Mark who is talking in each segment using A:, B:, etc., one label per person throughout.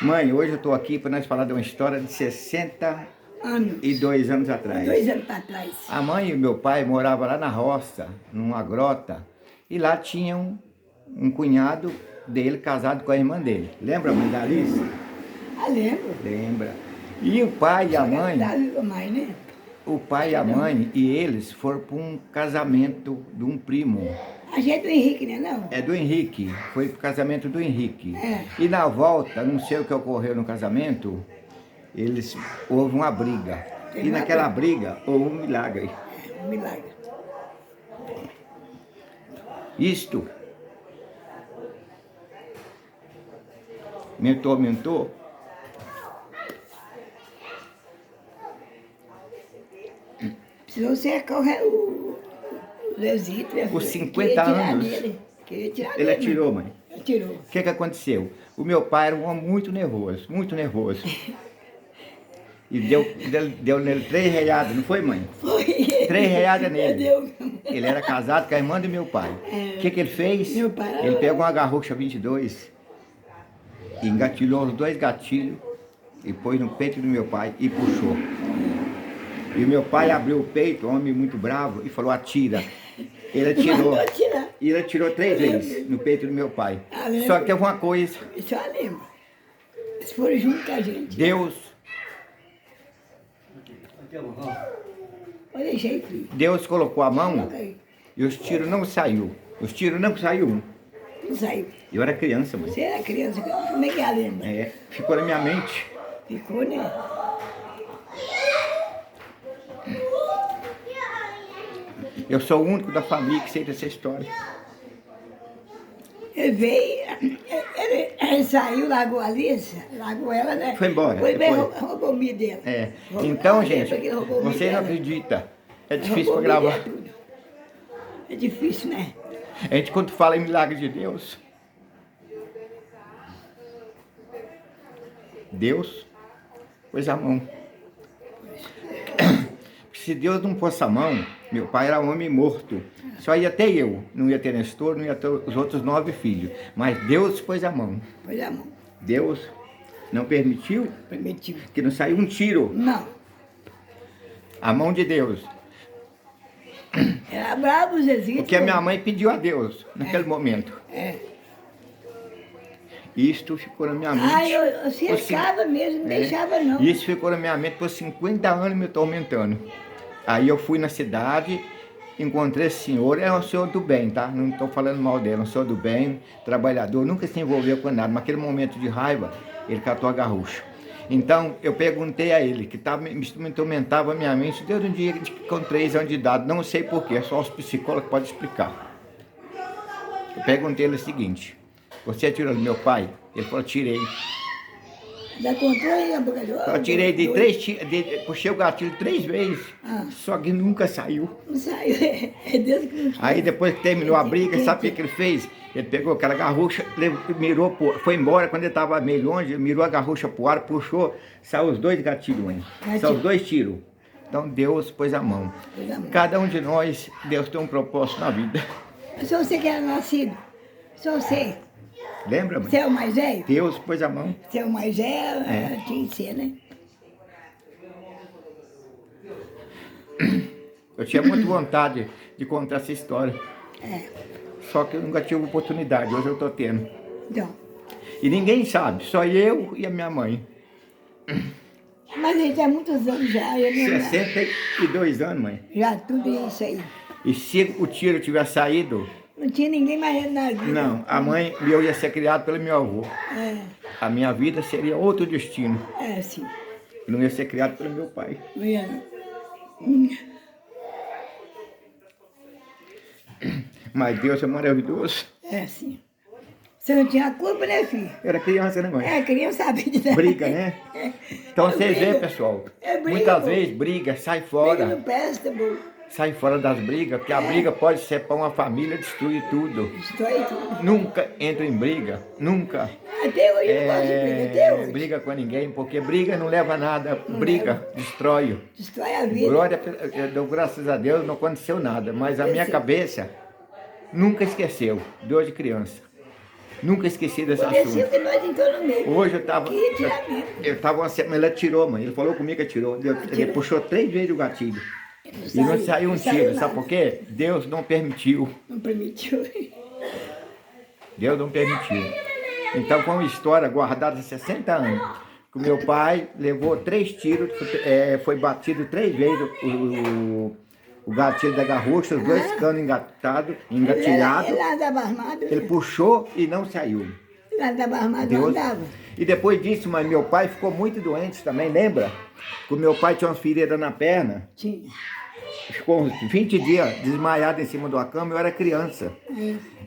A: Mãe, hoje eu estou aqui para nós falar de uma história de 62 anos atrás.
B: 2 anos para trás.
A: A mãe e o meu pai moravam lá na roça, numa grota, e lá tinha um cunhado dele casado com a irmã dele. Lembra a mãe da Alice?
B: Ah, lembro.
A: Lembra. E o pai e a mãe,
B: Mais, né?
A: o pai e a mãe e eles foram para um casamento de um primo.
B: A gente do Henrique, né? Não?
A: É do Henrique, foi pro casamento do Henrique.
B: É.
A: E na volta, não sei o que ocorreu no casamento, houve uma briga. E naquela briga houve um milagre.
B: Um milagre.
A: Isto me tormentou
B: Precisou cercar o Leozito.
A: por 50 anos.
B: Queria tirar
A: Ele
B: dele,
A: atirou, mãe.
B: Atirou.
A: O que aconteceu? O meu pai era um homem muito nervoso, muito nervoso. E deu nele 3 readas, não foi, mãe?
B: Foi.
A: 3 readas nele.
B: Deu.
A: Ele era casado com a irmã do meu pai. O que ele fez?
B: Meu pai era-
A: Ele pegou uma garrucha 22 e engatilhou os 2 gatilhos e pôs no peito do meu pai e puxou. E o meu pai abriu o peito, um homem muito bravo, e falou: atira. Ele atirou.
B: Mandou atirar.
A: E ele atirou 3 vezes no peito do meu pai.
B: Ah, lembro.
A: Só que teve uma coisa:
B: Só lembro. Eles foram junto com a gente.
A: Deus
B: Pode deixar aí, filho.
A: colocou a mão
B: Coloca aí.
A: e os tiros não saiu. Os tiros não saiu.
B: Não saiu.
A: Eu era criança, mãe.
B: Você era criança, como é que ela lembra?
A: É, ficou na minha mente.
B: Ficou, né?
A: Eu sou o único da família que sei dessa história.
B: Ele veio, ele saiu, largou a Alice, largou ela, né?
A: Foi embora,
B: Foi bem,
A: depois.
B: roubou o milho dela.
A: É.
B: Roubou-
A: Então,
B: ah,
A: gente,
B: lembra que roubou o milho
A: você não
B: dela?
A: acredita. É
B: Roubou
A: difícil
B: o
A: para
B: milho
A: gravar.
B: dela tudo. É difícil, né?
A: A gente, quando fala em milagre de Deus, Deus pôs a mão. Se Deus não fosse a mão, meu pai era um homem morto. Só ia ter eu, não ia ter Nestor, não ia ter os outros 9 filhos. Mas Deus pôs a mão.
B: Pôs a mão.
A: Deus não permitiu
B: Permitiu.
A: que não saiu um tiro.
B: Não.
A: A mão de Deus.
B: Era bravo o Zezito.
A: Porque a minha mãe pediu a Deus naquele momento.
B: É.
A: Isto ficou na minha mente.
B: Ah, eu cercava mesmo, não deixava não.
A: Isso ficou na minha mente por 50 anos me atormentando. Aí eu fui na cidade, encontrei esse senhor, é um senhor do bem, tá? Não estou falando mal dele, é um senhor do bem, trabalhador, nunca se envolveu com nada. Mas naquele momento de raiva, ele catou a garrucha. Então, eu perguntei a ele, que me atormentava a minha mente desde um dia com 3 anos de idade, não sei porquê, só os psicólogos podem explicar. Eu perguntei ele o seguinte: você atirou no meu pai? Ele falou: tirei.
B: Já contou aí a boca de
A: Eu tirei de 3 tiros, puxei o gatilho 3 vezes,
B: Ah.
A: só que nunca saiu.
B: Não saiu. É Deus que não tira.
A: Aí depois que terminou a briga, sabe o que ele fez? Ele pegou aquela garrucha, mirou, foi embora, quando ele estava meio longe, mirou a garrucha pro ar, puxou, saiu os 2 gatilhos, hein? São os 2 tiros. Então Deus pôs a mão.
B: Pôs a mão.
A: Cada um de nós, Deus tem um propósito na vida.
B: Só você que era nascido. Só você.
A: Lembra, mãe?
B: Você é o mais velho?
A: Deus pôs a mão.
B: Você é o mais velho?
A: É.
B: Tinha que ser, né?
A: Eu tinha muita vontade de contar essa história,
B: É.
A: só que eu nunca tive oportunidade, hoje eu estou tendo.
B: Então.
A: E ninguém sabe, só eu e a minha mãe.
B: Mas ele tem muitos anos já. Eu não,
A: 62 anos, mãe.
B: já tudo isso aí.
A: E se o tiro tivesse saído,
B: Não tinha ninguém mais na vida.
A: não, a mãe, eu ia ser criado pelo meu avô.
B: É.
A: A minha vida seria outro destino.
B: É, sim.
A: Eu não ia ser criado pelo meu pai.
B: Não ia, não.
A: Mas Deus é maravilhoso.
B: É, sim. Você não tinha culpa, né, filho?
A: Eu era criança, né, mãe?
B: É, criança sabe de
A: Briga, né? Então vocês veem, pessoal.
B: É briga,
A: Muitas
B: pô.
A: vezes briga, sai
B: Briga
A: fora.
B: não presta, bô.
A: Sai fora das brigas, porque a briga pode ser para uma família destruir tudo.
B: Destrói tudo.
A: Nunca entra em briga, nunca.
B: Até hoje eu não gosto de briga, até hoje.
A: Briga com ninguém, porque briga não leva a nada, briga destrói.
B: Destrói a vida.
A: Glória, eu dou graças a Deus, não aconteceu nada, mas a minha cabeça nunca esqueceu, de hoje criança. Nunca esqueci desse
B: Aconteceu
A: assunto.
B: que nós entramos no meio.
A: Hoje eu estava...
B: Que tiramento.
A: Eu estava uma semana, ele atirou, mãe. Ele falou comigo que atirou. Ele
B: Atirou?
A: puxou 3 vezes o gatilho. E não saiu um
B: saiu
A: tiro.
B: nada.
A: Sabe por quê? Deus não permitiu.
B: Não permitiu.
A: Deus não permitiu. Então, foi uma história guardada há 60 anos. Que o meu pai levou 3 tiros, foi batido 3 vezes o gatilho da garrucha, os 2 canos engatilhados.
B: Ele andava armado.
A: Ele puxou e não saiu.
B: Ele andava armado,
A: Deus.
B: andava.
A: E depois disso, mas meu pai ficou muito doente também, lembra? Que o meu pai tinha umas feridas na perna.
B: Tinha.
A: Ficou uns 20 dias desmaiado em cima de uma cama, eu era criança.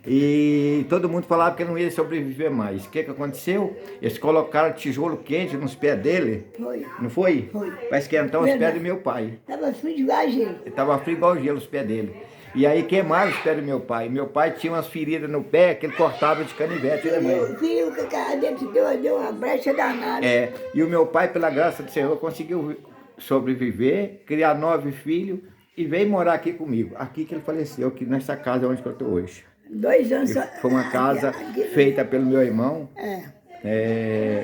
A: E todo mundo falava que ele não ia sobreviver mais. O que aconteceu? Eles colocaram tijolo quente nos pés dele.
B: Foi.
A: Não foi?
B: Foi.
A: Para esquentar os pés do meu pai.
B: Tava frio igual gelo.
A: Ele estava frio igual gelo os pés dele. E aí queimaram os pés do meu pai. Meu pai tinha umas feridas no pé que ele cortava de canivete, né, mãe?
B: O fio que a cara dentro deu uma brecha danada.
A: E o meu pai, pela graça do Senhor, conseguiu sobreviver, criar 9 filhos e veio morar aqui comigo. Aqui que ele faleceu, aqui nessa casa onde eu estou hoje.
B: 2 anos só.
A: Foi uma casa feita pelo meu irmão,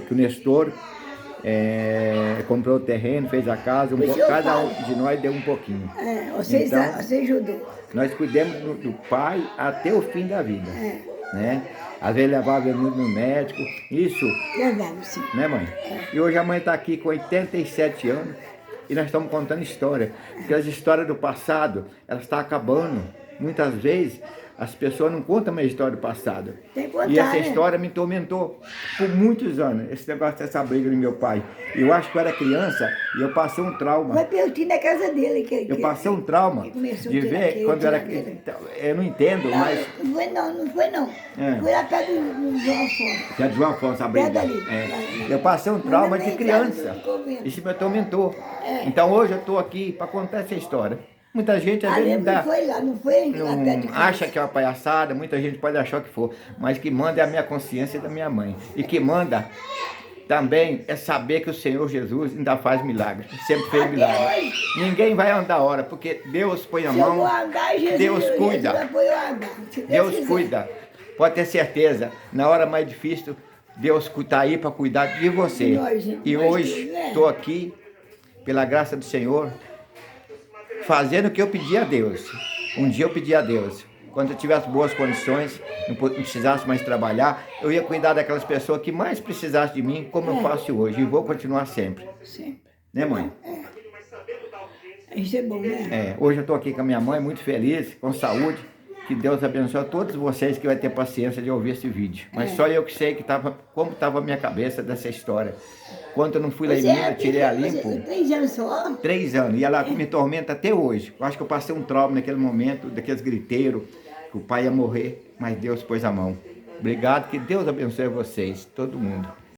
A: que o Nestor comprou o terreno, fez a casa, cada um de nós deu um pouquinho.
B: Você
A: Então,
B: ajudou.
A: nós cuidamos do pai até o fim da vida. Né? Às vezes levava ele muito no médico, isso,
B: Levava, sim.
A: né, mãe? E hoje a mãe está aqui com 87 anos e nós estamos contando história, porque as histórias do passado, elas estão acabando. Muitas vezes as pessoas não contam mais a história do passado.
B: Tem que contar,
A: E essa
B: né?
A: história me tormentou por muitos anos, esse negócio dessa briga do meu pai. Eu acho que eu era criança e eu passei um trauma.
B: Foi pertinho da casa dele.
A: Eu passei um trauma
B: que começou
A: de
B: a ter
A: ver
B: aquele
A: quando eu era
B: tiramento.
A: criança. Eu não entendo,
B: Não,
A: mas...
B: não foi não. Foi lá perto do João Afonso.
A: Que é de João Afonso, a briga.
B: Perto ali.
A: Eu passei um trauma de
B: Mas
A: criança.
B: não é entrado,
A: Isso me atormentou. Então hoje eu estou aqui para contar essa história. Muita gente às vezes não dá...
B: Foi lá, não foi lá perto de
A: Não
B: casa.
A: acha que é uma palhaçada, muita gente pode achar o que for, mas que manda é a minha consciência da minha mãe. E que manda também é saber que o Senhor Jesus ainda faz milagres, sempre fez milagres. Ninguém vai andar a hora, porque Deus põe a
B: Se eu
A: mão,
B: vou andar, Jesus,
A: Deus cuida.
B: Jesus vai pôr eu andar. Se
A: Deus
B: quiser.
A: cuida. Pode ter certeza, na hora mais difícil, Deus está aí para cuidar de você. E hoje estou aqui, pela graça do Senhor, fazendo o que eu pedi a Deus. Um dia eu pedi a Deus, quando eu tivesse boas condições, não precisasse mais trabalhar, eu ia cuidar daquelas pessoas que mais precisassem de mim, como eu faço hoje, e vou continuar sempre.
B: Sempre.
A: Né, mãe?
B: Isso é bom, né?
A: Hoje eu estou aqui com a minha mãe, muito feliz, com saúde. Que Deus abençoe a todos vocês que vai ter paciência de ouvir esse vídeo. Mas só eu que sei que como estava a minha cabeça dessa história. Quando eu não fui lá em Minas, tirei a limpo.
B: 3 anos só?
A: 3 anos. E ela me tormenta até hoje. Eu acho que eu passei um trauma naquele momento, daqueles griteiros, que o pai ia morrer, mas Deus pôs a mão. Obrigado, que Deus abençoe vocês, todo mundo.